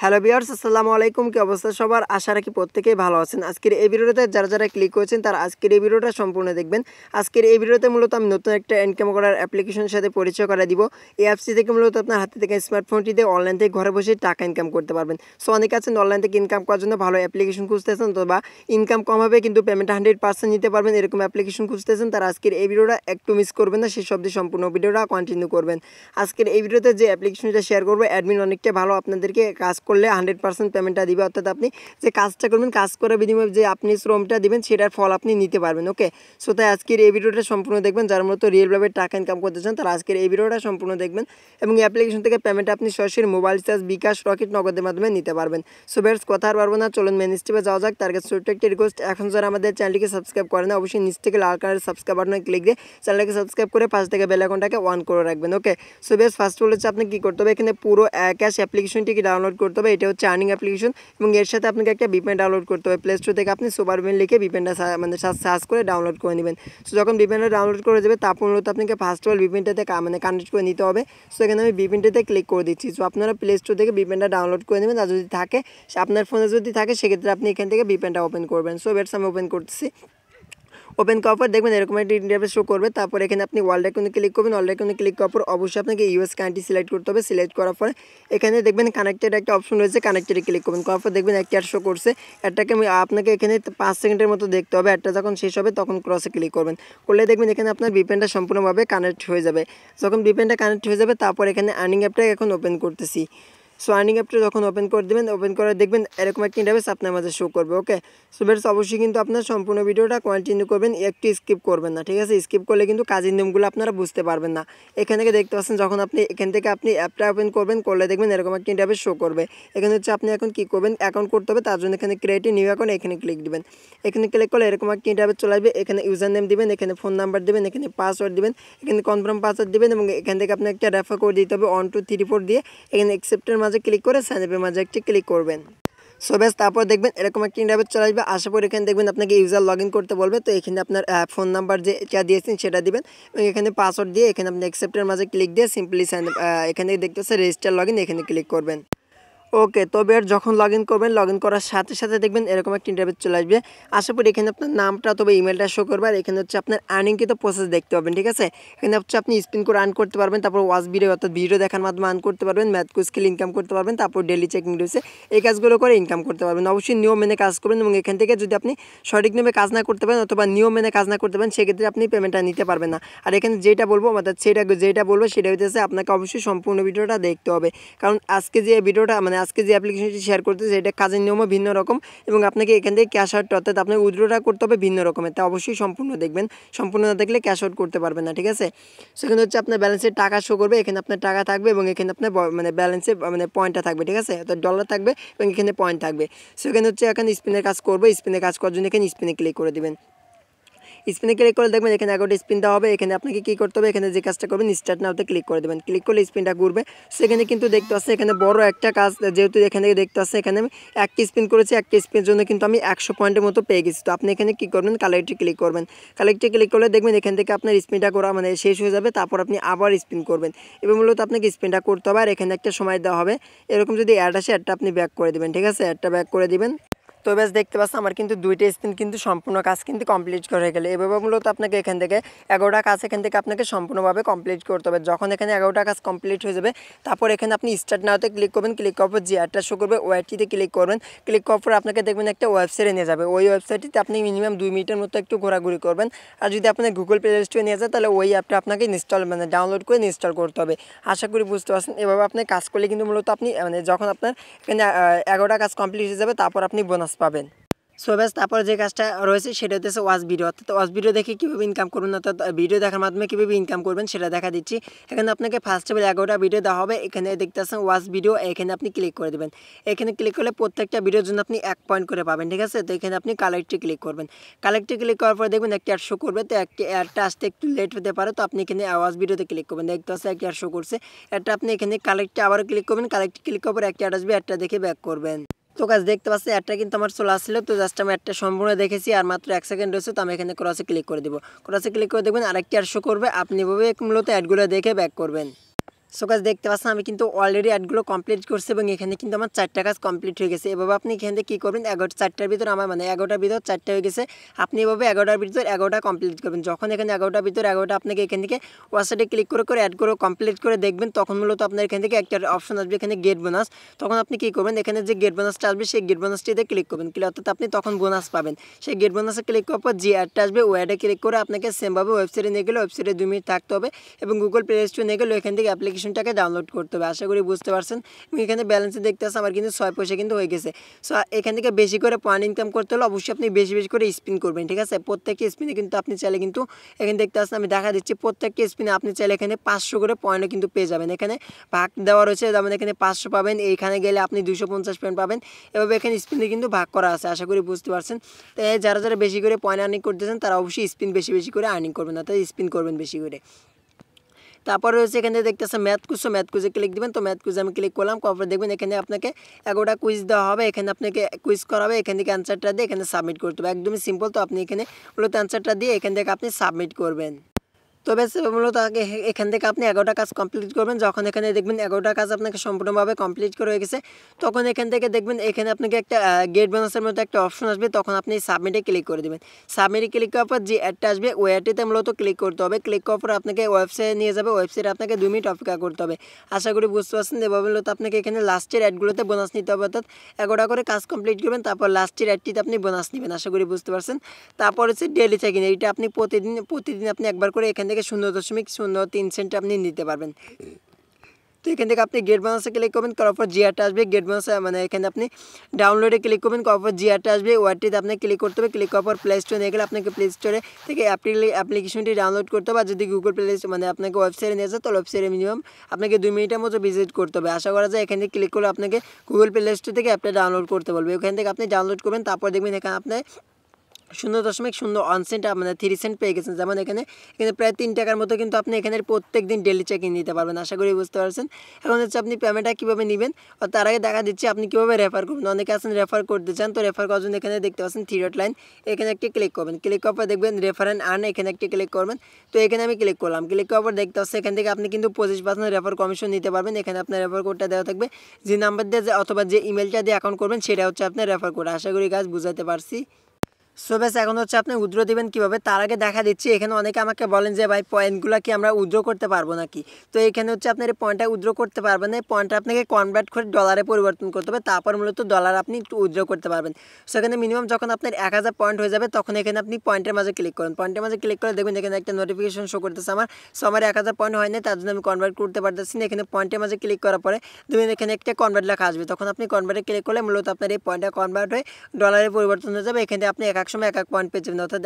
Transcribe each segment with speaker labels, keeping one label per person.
Speaker 1: Hello viewers, আসসালামু আলাইকুম। কি অবস্থা সবার? আশা রাখি প্রত্যেকেই ভালো আছেন। আজকের এই ভিডিওতে যারা ক্লিক করেছেন তারা আজকের এই ভিডিওটা সম্পূর্ণ দেখবেন। আজকের এই ভিডিওতে মূলত আমি নতুন একটা ইনকাম করার অ্যাপ্লিকেশনের সাথে পরিচয় করায় দিব। এই অ্যাপসটি থেকে মূলত আপনার হাতে থেকে স্মার্টফোনটি দিয়ে অনলাইন থেকে ঘরে বসে টাকা ইনকাম করতে পারবেন। সো অনেকে আছেন অনলাইন থেকে ইনকাম করার জন্য ভালো অ্যাপ্লিকেশন খুঁজতেছেন, অথবা ইনকাম কম হবে কিন্তু পেমেন্ট 100% নিতে পারবেন এরকম অ্যাপ্লিকেশন খুঁজতেছেন, তারা আজকের এই ভিডিওটা একটু মিস করবেন না, শেষ অবধি সম্পূর্ণ ভিডিওটা কন্টিনিউ করবেন। আজকের এই ভিডিওতে যে অ্যাপ্লিকেশনটা শেয়ার করবো, অ্যাডমিন অনেকটা ভালো, আপনাদেরকে কাজ করলে 100% পেমেন্টটা দিবে। অর্থাৎ আপনি যে কাজটা করবেন, কাজ করার বিনিময়ে যে আপনি শ্রমটা দিবেন সেটার ফল আপনি নিতে পারবেন। ওকে, সো তাই আজকের এই ভিডিওটা সম্পূর্ণ দেখবেন। যার মতো রিয়েলভাবে টাকা ইনকাম করতে চান তারা আজকের এই ভিডিওটা সম্পূর্ণ দেখবেন, এবং এই অ্যাপ্লিকেশন থেকে পেমেন্ট আপনি সরাসরি মোবাইল রিচার্জ, বিকাশ, রকেট, নগদের মাধ্যমে নিতে পারবেন। সো বেয়ার্স, কথা আর পারবো না, চলুন মেন স্টেপে যাওয়া যাক। তার কাছে ছোট্ট একটা রিকোয়েস্ট, এখন যারা আমাদের চ্যানেলটিকে সাবস্ক্রাইব করেন না, অবশ্যই নিচ থেকে লাল কালারের সাবস্ক্রাইব বাটনে ক্লিক দিয়ে চ্যানেলটাকে সাবস্ক্রাইব করে পাশ থেকে বেল আইকনটাকে অন করে রাখবেন। ওকে, সো বেশ ফার্স্ট অল হচ্ছে আপনি কী করতে হবে, এখানে পুরো ক্যাশ অ্যাপ্লিকেশনটিকে ডাউনলোড করতে হবে। এটা হচ্ছে আর্নিং অ্যাপ্লিকেশন, এবং এর সাথে আপনাকে একটা বিপেন ডাউনলোড করতে হবে। প্লে স্টোর থেকে আপনি সুপার বিপেন লিখে বিপেনটা সার্চ করে ডাউনলোড করে নেবেন। সো যখন বিপেনটা ডাউনলোড করে যাবে, তারপর মূলত আপনাকে ফার্স্ট অল বিপেনটাতে কানেক্ট করে নিতে হবে। সো এখানে আমি বিপেনটাতে ক্লিক করে দিচ্ছি। সো আপনারা প্লে স্টোর থেকে বিপেনটা ডাউনলোড করে নেবেন, আর যদি থাকে আপনার ফোনে যদি থাকে সেক্ষেত্রে আপনি এখান থেকে বিপেনটা ওপেন করবেন। সো বেটস আমি ওপেন করতেছি। ওপেন করার পর দেখবেন এরকম একটা ইন্টারফেস শো করবে। তারপর এখানে আপনি ওয়ার্ল্ড আইকনে ক্লিক করবেন। ওয়ার্ল্ড আইকনে ক্লিক করার পর অবশ্যই আপনাকে ইউএস কান্ট্রি সিলেক্ট করতে হবে। সিলেক্ট করার পরে এখানে দেখবেন কানেক্টেড একটা অপশন রয়েছে, কানেক্টেডে ক্লিক করবেন। করার পর দেখবেন একটা অ্যাড শো করছে। অ্যাডটাকে আপনাকে এখানে 5 সেকেন্ডের মতো দেখতে হবে। অ্যাডটা যখন শেষ হবে তখন ক্রসে ক্লিক করবেন। করলে দেখবেন এখানে আপনার বিপেনটা সম্পূর্ণভাবে কানেক্ট হয়ে যাবে। যখন বিপেনটা কানেক্ট হয়ে যাবে, তারপর এখানে আর্নিং অ্যাপটা এখন ওপেন করতেছি। সো আর্নিং অ্যাপটা যখন ওপেন করে দেবেন, ওপেন করে দেখবেন এরকম একটা ইন্টারফেস আপনার মাঝে শো করবে। ওকে, সো বেশ অবশ্যই কিন্তু আপনার সম্পূর্ণ ভিডিওটা কন্টিনিউ করবেন, একটু স্কিপ করবেন না, ঠিক আছে? স্কিপ করলে কিন্তু কাজের নিয়মগুলো আপনারা বুঝতে পারবেন না। এখান থেকে দেখতে পাচ্ছেন, যখন আপনি এখান থেকে আপনি অ্যাপটা ওপেন করবেন, করলে দেখবেন এরকম একটা ইন্টারফেস শো করবে। এখানে হচ্ছে আপনি এখন কী করবেন, অ্যাকাউন্ট করতে হবে, তার জন্য এখানে ক্রিয়েট নিউ অ্যাকাউন্ট এখানে ক্লিক দিবেন। এখানে ক্লিক করলে এরকম একটা ইন্টারফেস চলে আসবে। এখানে ইউজার নেম দিবেন, এখানে ফোন নাম্বার দিবেন, এখানে পাসওয়ার্ড দিবেন, এখানে কনফার্ম পাসওয়ার্ড দিবেন, এবং এখান থেকে আপনি একটা রেফার কোড দিতে হবে 1 2 3 4 দিয়ে এখানে অ্যাকসেপ্টের মাঝে ক্লিক করে সাইনআপের মাঝে একটি ক্লিক করবেন। সো বেশ তারপর দেখবেন এরকম একটা ইন্টারফেস চলে আসবে। আসার পর এখানে দেখবেন আপনাকে ইউজার লগ ইন করতে বলবে। তো এখানে আপনার ফোন নাম্বার যেটা দিয়েছেন সেটা দিবেন, এবং এখানে পাসওয়ার্ড দিয়ে এখানে আপনি অ্যাকসেপ্টের মাঝে ক্লিক দিয়ে সিম্পলি এখানে দেখতে হচ্ছে রেজিস্টার লগ ইন, এখানে ক্লিক করবেন। ওকে, তবে আর যখন লগ ইন করবেন, লগ ইন করার সাথে সাথে দেখবেন এরকম একটা ইন্টারফেস চলে আসবে। আসার পর এখানে আপনার নামটা অথবা ইমেলটা শো করবে, আর এখানে হচ্ছে আপনার আর্নিং কিন্তু প্রসেস দেখতে পাবেন, ঠিক আছে? এখানে হচ্ছে আপনি স্পিন করে আর্ন করতে পারবেন, তারপর ওয়াচ ভিডিও অর্থাৎ ভিডিও দেখার মাধ্যমে আর্ন করতে পারবেন, ম্যাথ স্কিল ইনকাম করতে পারবেন, তারপর ডেলি চেকিং রয়েছে, এই কাজগুলো করে ইনকাম করতে পারবেন। অবশ্যই নিয়ম মেনে কাজ করবেন, এবং এখান থেকে যদি আপনি সঠিক নিয়মে কাজ না করতে পারেন অথবা নিয়ম মেনে কাজ না করতে পারেন, সেক্ষেত্রে আপনি পেমেন্টটা নিতে পারবেন না। আর এখানে যেটা বলবো অর্থাৎ যেটা বলবো সেটা হইতেছে আপনাকে অবশ্যই সম্পূর্ণ ভিডিওটা দেখতে হবে, কারণ আজকে যে ভিডিওটা আজকে যে অ্যাপ্লিকেশনটি শেয়ার করতেছে এটা কাজের নিয়মও ভিন্ন রকম, এবং আপনাকে এখান থেকে ক্যাশ আউট অর্থাৎ আপনাকে উইথড্রটা করতে হবে ভিন্ন রকমের। তা অবশ্যই সম্পূর্ণ দেখবেন, সম্পূর্ণ না দেখলে ক্যাশ আউট করতে পারবেন না, ঠিক আছে? সেখানে হচ্ছে আপনার ব্যালেন্সের টাকা শো করবে, এখানে আপনার টাকা থাকবে, এবং এখানে আপনার ব্যালেন্সে পয়েন্টটা থাকবে, ঠিক আছে? অর্থাৎ ডলার থাকবে এবং এখানে পয়েন্ট থাকবে। সেখানে হচ্ছে এখানে স্পিনের কাজ করবে, স্পিনের কাজ করার জন্য এখানে স্পিনে ক্লিক করে দেবেন। স্পিনে ক্লিক করে দেখবেন এখানে 11টা স্পিন দেওয়া হবে। এখানে আপনাকে কী করতে হবে, এখানে যে কাজটা করবেন স্টার্ট নাওতে ক্লিক করে দেবেন। ক্লিক করলে স্পিনটা ঘুরবে। সেখানে কিন্তু দেখতে পাচ্ছি এখানে বড় একটা কাজ, যেহেতু এখান থেকে দেখতে পাচ্ছি এখানে আমি একটা স্পিন করেছি, একটা স্পিনের জন্য কিন্তু আমি 100 পয়েন্টের মতো পেয়ে গেছি। তো আপনি এখানে কী করবেন, কালেক্টে ক্লিক করবেন। কালেক্টে ক্লিক করলে দেখবেন এখান থেকে আপনার স্পিনটা করা শেষ হয়ে যাবে, তারপর আপনি আবার স্পিন করবেন। এবং মূলত আপনাকে স্পিনটা করতে হবে, আর এখানে একটা সময় দেওয়া হবে। এরকম যদি অ্যাড আসে অ্যাডটা আপনি ব্যাক করে দেবেন, ঠিক আছে? অ্যাডটা ব্যাক করে দিবেন। তো বেশ দেখতে পাচ্ছেন আমার কিন্তু 2টা স্পিন কিন্তু সম্পূর্ণ কাজ কিন্তু কমপ্লিট করে গেলে। এভাবে মূলত আপনাকে এখান থেকে 11টা কাজ এখান থেকে আপনাকে সম্পূর্ণভাবে কমপ্লিট করতে হবে। যখন এখানে 11টা কাজ কমপ্লিট হয়ে যাবে, তারপর এখানে আপনি স্টার্ট নাওতে ক্লিক করবেন। ক্লিক করার পর যে অ্যাডটা শো করবে ওয়েবটিতে ক্লিক করবেন। ক্লিক করার পর আপনাকে দেখবেন একটা ওয়েবসাইটে নিয়ে যাবে। ওই ওয়েবসাইটটিতে আপনি মিনিমাম 2 মিনিটের মতো একটু ঘোরাঘুরি করবেন। আর যদি আপনার গুগল প্লে স্টোরে নিয়ে যায়, তাহলে ওই অ্যাপটা আপনাকে ডাউনলোড করে ইনস্টল করতে হবে। আশা করি বুঝতে পারছেন। এভাবে আপনি কাজ করলে কিন্তু মূলত আপনি যখন আপনার এখানে 11টা কাজ কমপ্লিট হয়ে যাবে, তারপর আপনি বোনাস পাবেন। সো ব্যাস তারপর যে কাজটা রয়েছে সেটা হচ্ছে ওয়াচ ভিডিও, অর্থাৎ ওয়াচ ভিডিও দেখে কীভাবে ইনকাম করবেন, অর্থাৎ ভিডিও দেখার মাধ্যমে কীভাবে ইনকাম করবেন সেটা দেখা দিচ্ছি। এখানে আপনাকে ফার্স্ট অফ অল 11টা ভিডিও দেওয়া হবে। এখানে দেখতে পাচ্ছেন ওয়াচ ভিডিও, এখানে আপনি ক্লিক করে দেবেন। এখানে ক্লিক করলে প্রত্যেকটা ভিডিওর জন্য আপনি 1 পয়েন্ট করে পাবেন, ঠিক আছে? তো এখানে আপনি কালেক্টে ক্লিক করবেন। কালেক্টে ক্লিক করার পর দেখবেন একটা অ্যাড শো করবে। তো একটা অ্যাডটা আসতে একটু লেট হতে পারে, তো আপনি এখানে ওয়াচ ভিডিওতে ক্লিক করবেন। দেখতে পাচ্ছেন একটা অ্যাড শো করছে। অ্যাডটা আপনি এখানে কালেক্টে আবার ক্লিক করবেন। কালেক্টে ক্লিক করার পর একটা অ্যাড আসবে, অ্যাডটা দেখে ব্যাক করবেন। তো কাজ দেখতে পাচ্ছি অ্যাডটা কিন্তু আমার চলে আসছিল। তো জাস্ট আমি অ্যাডটা সম্পূর্ণ দেখেছি, আর মাত্র 1 সেকেন্ড রয়েছে। তো আমি এখানে ক্রসে ক্লিক করে দেবো। ক্রসে ক্লিক করে দেখবেন আরেকটি অ্যাড শো করবে। আপনি এভাবে মূলত অ্যাডগুলো দেখে ব্যাক করবেন। সো গাইস দেখতে পাচ্ছেন আমি কিন্তু অলরেডি অ্যাডগুলো কমপ্লিট করছি এবং এখানে কিন্তু আমার 4টা কাজ কমপ্লিট হয়ে গেছে। এভাবে আপনি এখান থেকে কী করবেন 4টার ভিতর আমার 11টার ভিতর 4টা হয়ে গেছে, আপনি এভাবে 11টার ভিতর 11টা কমপ্লিট করবেন। যখন এখানে 11টার ভিতর 11টা আপনাকে এখান থেকে ওয়েবসাইটে ক্লিক করে অ্যাড করে কমপ্লিট করে দেখবেন, তখন মূলত আপনার এখান থেকে একটা অপশন আসবে এখানে গেট বোনাস। তখন আপনি কী করবেন এখানে যে গেট বোনাসটা আসবে সেই গেট বোনাসটিতে ক্লিক করবেন, অর্থাৎ আপনি তখন বোনাস পাবেন। সেই গেট বোনাসে ক্লিক করার পর যে অ্যাডটা আসবে ওই অ্যাডে ক্লিক করে আপনাকে সেমভাবে ওয়েবসাইটে নিয়ে গেলে ওয়েবসাইটে 2 মিনিট থাকতে হবে এবং গুগল প্লে স্টোরে নিয়ে গেলে এখান থেকে অ্যাপ্লিকেশনটাকে ডাউনলোড করতে হবে। আশা করি বুঝতে পারছেন। এবং এখানে ব্যালেন্সে দেখতে আসছে আমার কিন্তু 6 পয়সা কিন্তু হয়ে গেছে। সো এখান থেকে বেশি করে পয়েন্ট ইনকাম করতে হলে অবশ্যই আপনি বেশি বেশি করে স্পিন করবেন, ঠিক আছে। প্রত্যেকটা স্পিনে কিন্তু আপনি চাইলে কিন্তু এখানে দেখতে আসছেন আমি দেখা দিচ্ছি প্রত্যেকটা স্পিনে আপনি চাইলে এখানে 500 করে পয়েন্টও কিন্তু পেয়ে যাবেন। এখানে ভাগ দেওয়া রয়েছে, যেমন এখানে 500 পাবেন, এইখানে গেলে আপনি 250 পয়েন্ট পাবেন। এভাবে এখানে স্পিনে কিন্তু ভাগ করা আছে, আশা করি বুঝতে পারছেন। তো যারা যারা বেশি করে পয়েন্ট আর্নিং করতেছেন তারা অবশ্যই স্পিন বেশি বেশি করে আর্নিং করবেন, অর্থাৎ স্পিন করবেন বেশি করে। তারপরে রয়েছে এখানে দেখতেছে ম্যাথ কুইজে ক্লিক দিবেন। তো ম্যাথ কুইজে আমি ক্লিক করলাম, তারপরে দেখবেন এখানে আপনাকে 11টা কুইজ দেওয়া হবে, এখানে আপনাকে কুইজ করাবে, এখান থেকে অ্যান্সারটা দিয়ে এখানে সাবমিট করতে হবে। একদমই সিম্পল। তো আপনি এখানে মূলত অ্যান্সারটা দিয়ে এখান থেকে আপনি সাবমিট করবেন। তো বেশ মূলত আগে এখান থেকে আপনি 11টা কাজ কমপ্লিট করবেন। যখন এখানে দেখবেন 11টা কাজ আপনাকে সম্পূর্ণভাবে কমপ্লিট করে হয়ে গেছে, তখন এখান থেকে দেখবেন এখানে আপনাকে একটা গেট বোনাসের মতো একটা অপশন আসবে, তখন আপনি সাবমিটে ক্লিক করে দেবেন। সাবমিটে ক্লিক করার পর যে অ্যাডটা আসবে ওই অ্যাডটিতে মূলত ক্লিক করতে হবে। ক্লিক করার পর আপনাকে ওয়েবসাইটে নিয়ে যাবে, ওয়েবসাইটে আপনাকে 2 মিনিট অপেক্ষা করতে হবে। আশা করি বুঝতে পারছেন। এভাবে মূলত আপনাকে এখানে লাস্টের অ্যাডগুলোতে বোনাস নিতে হবে, অর্থাৎ 11টা করে কাজ কমপ্লিট করবেন, তারপর লাস্টের অ্যাডটিতে আপনি বোনাস নেবেন। আশা করি বুঝতে পারছেন। তারপর হচ্ছে ডেইলি চেকিং, এইটা আপনি প্রতিদিন আপনি একবার করে এখান থেকে 0.03 সেন্ট আপনি নিতে পারবেন। তো এখান থেকে আপনি গেট বোনাসে ক্লিক করবেন, করার পর জিআরটা আসবে। গেট বোনাসে এখানে আপনি ডাউনলোডে ক্লিক করবেন, করার পর জিআরটা আসবে, ওয়ার্ডটিতে আপনি ক্লিক করতে হবে। ক্লিক করার পর প্লে স্টোরে নিয়ে গেলে আপনাকে প্লে স্টোরে থেকে অ্যাপ্লিকেশনটি ডাউনলোড করতে হবে। আর যদি গুগল প্লে আপনাকে ওয়েবসাইটে নিয়ে যায়, তো ওয়েবসাইটে মিনিমাম আপনাকে 2 মিনিটের মতো ভিজিট করতে হবে। আশা করা যায় এখানে ক্লিক করলে আপনাকে গুগল প্লে স্টোর থেকে অ্যাপটা ডাউনলোড করতে বলবে। ওখান থেকে আপনি ডাউনলোড করবেন, তারপর দেখবেন এখানে আপনার 0.01 সেন্ট 3 সেন্ট পেয়ে গেছেন। যেমন এখানে প্রায় 3 টাকার মতো কিন্তু আপনি এখানে প্রত্যেক দিন ডেলি চেকিং নিতে পারবেন। আশা করি বুঝতে পারছেন। এখন হচ্ছে আপনি পেমেন্টটা কীভাবে নেবেন, তার আগে দেখা দিচ্ছি আপনি কীভাবে রেফার করবেন। অনেকে আছেন রেফার করতে চান, তো রেফার করার জন্য এখানে দেখতে পাচ্ছেন 3 ডট লাইন, এখানে একটি ক্লিক করবেন। ক্লিক করার পর দেখবেন রেফার অ্যান্ড আর্ন, এখানে একটি ক্লিক করবেন। তো এখানে আমি ক্লিক করলাম। ক্লিক করার পর দেখতে পাচ্ছি এখান থেকে আপনি কিন্তু 25% রেফার কমিশন নিতে পারবেন। এখানে আপনার রেফার কোডটা দেওয়া থাকবে, যে নাম্বার দিয়ে অথবা যে ইমেলটা দিয়ে অ্যাকাউন্ট করবেন সেটা হচ্ছে আপনার রেফার কোড। আশা করি কাজ বুঝাতে পারছি। সো বেশ এখন হচ্ছে আপনি উইথড্র দেবেন কীভাবে, তার আগে দেখা দিচ্ছি এখানে অনেকে আমাকে বলেন যে ভাই পয়েন্টগুলো কি আমরা উইথড্র করতে পারবো নাকি। তো এখানে হচ্ছে আপনার এই পয়েন্টটা উইথড্র করতে পারবেন না, এই পয়েন্টটা আপনাকে কনভার্ট করে ডলারে পরিবর্তন করতে হবে, তারপর মূলত ডলার আপনি উইথড্র করতে পারবেন। সো এখানে মিনিমাম যখন আপনার 1000 পয়েন্ট হয়ে যাবে, তখন এখানে আপনি পয়েন্টের মাঝে ক্লিক করেন। পয়েন্টের মাঝে ক্লিক করে দেখবেন এখানে একটা নোটিফিকেশন শো করতেছে আমার। সো আমার 1000 পয়েন্ট হয় না, তার জন্য আমি কনভার্ট করতে পারতেছি না। এখানে পয়েন্টের মাঝে ক্লিক করার পরে দেখবেন এখানে একটা কনভার্ট লেখা আসবে, তখন আপনি কনভার্টে ক্লিক করলে মূলত আপনার এই পয়েন্টটা কনভার্ট হয়ে ডলারে পরিবর্তন হয়ে যাবে। এখানে আপনি এক সময় এক পয়েন্ট পেয়ে যাবেন, অর্থাৎ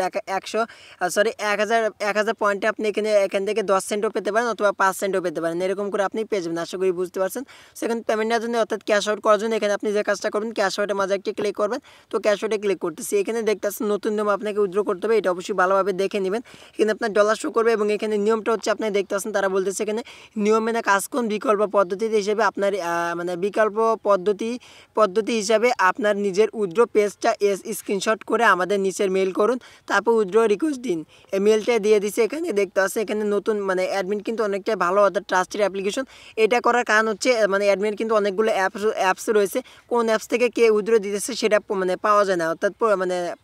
Speaker 1: 1000 পয়েন্টে আপনি এখান থেকে 10 সেন্টও পেতে পারেন অথবা 5 সেন্টও পেতে পারেন, এরকম করে আপনি পেয়ে যাবেন। আশা করি বুঝতে পারছেন। সেখানে পেমেন্ট নেওয়ার জন্য অর্থাৎ ক্যাশ আউট করার জন্য এখানে আপনি যে কাজটা করবেন, ক্যাশ আউটের মাঝে একটি ক্লিক করবেন। তো ক্যাশ আউটে ক্লিক করতেছি, এখানে দেখতে পাচ্ছেন নতুন নিয়ম আপনাকে উইথড্র করতে হবে, এটা অবশ্যই ভালোভাবে দেখে নেবেন। এখানে আপনার ডলার শো করবে এবং এখানে নিয়মটা হচ্ছে আপনি দেখতে পাচ্ছেন তারা বলতেছে এখানে নিয়ম মেনে কাজ করুন, বিকল্প পদ্ধতি হিসেবে আপনার বিকল্প পদ্ধতি হিসাবে আপনার নিজের উইথড্র পেজটা স্ক্রিনশট করে আমাদের নিচের মেল করুন, তারপর উইথড্র রিকোয়েস্ট দিন। এই মেলটা দিয়ে দিছে, এখানে দেখতে পাচ্ছেন এখানে নতুন অ্যাডমিন কিন্তু অনেকটাই ভালো, অর্থাৎ ট্রাস্টেড অ্যাপ্লিকেশন। এটা করার কারণ হচ্ছে অ্যাডমিন কিন্তু অনেকগুলো অ্যাপস রয়েছে, কোন অ্যাপস থেকে কে উইথড্র দিতেছে সেটা পাওয়া যায় না, অর্থাৎ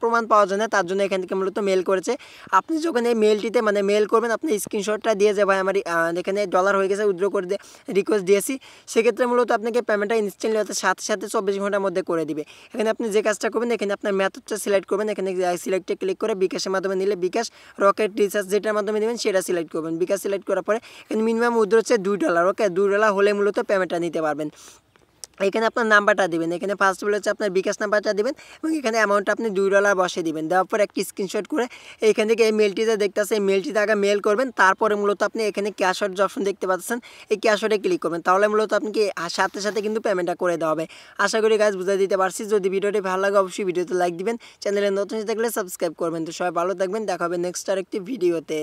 Speaker 1: প্রমাণ পাওয়া যায় না, তার জন্য এখান থেকে মূলত মেল করেছে। আপনি যখন এই মেলটিতে মেল করবেন, আপনি স্ক্রিনশটটা দিয়ে যে ভাই আমার এখানে ডলার হয়ে গেছে, উইথড্র করে রিকোয়েস্ট দিয়েছি, সেক্ষেত্রে মূলত আপনাকে পেমেন্টটা ইনস্ট্যান্টলি অর্থাৎ সাথে 24 ঘন্টার মধ্যে করে দিবে। এখানে আপনি যে কাজটা করবেন, এখানে আপনার মেথডটা সিলেক্ট করবেন, এখানে সিলেক্টে ক্লিক করে বিকাশের মাধ্যমে নিলে বিকাশ, রকেট রিচার্জ যেটার মাধ্যমে নেবেন সেটা সিলেক্ট করবেন। বিকাশ সিলেক্ট করার পরে এখানে মিনিমাম উইথড্র হচ্ছে $2। ওকে, $2 হলে মূলত পেমেন্টটা নিতে পারবেন। এখানে আপনার নাম্বারটা দিবেন, এখানে ফার্স্ট বলে হচ্ছে আপনার বিকাশ নাম্বারটা দিবেন এবং এখানে অ্যামাউন্টটা আপনি $2 বসে দিবেন। দেওয়ার পর একটি স্ক্রিনশট করে এখান থেকে এই মেলটিতে দেখতে আসে, এই মেলটিতে আগে মেল করবেন, তারপরে মূলত আপনি এখানে ক্যাশ আউট যে অপশন দেখতে পাচ্ছেন, এই ক্যাশ আউটে ক্লিক করবেন, তাহলে মূলত আপনি সাথে সাথে কিন্তু পেমেন্টটা করে দেওয়া হবে। আশা করি গাইজ বুঝাই দিতে পারছি। যদি ভিডিওটি ভালো লাগে অবশ্যই ভিডিওতে লাইক দিবেন, চ্যানেলে নতুন থাকলে সাবস্ক্রাইব করবেন। তো সবাই ভালো থাকবেন, দেখা হবে নেক্সট আরেকটি ভিডিওতে।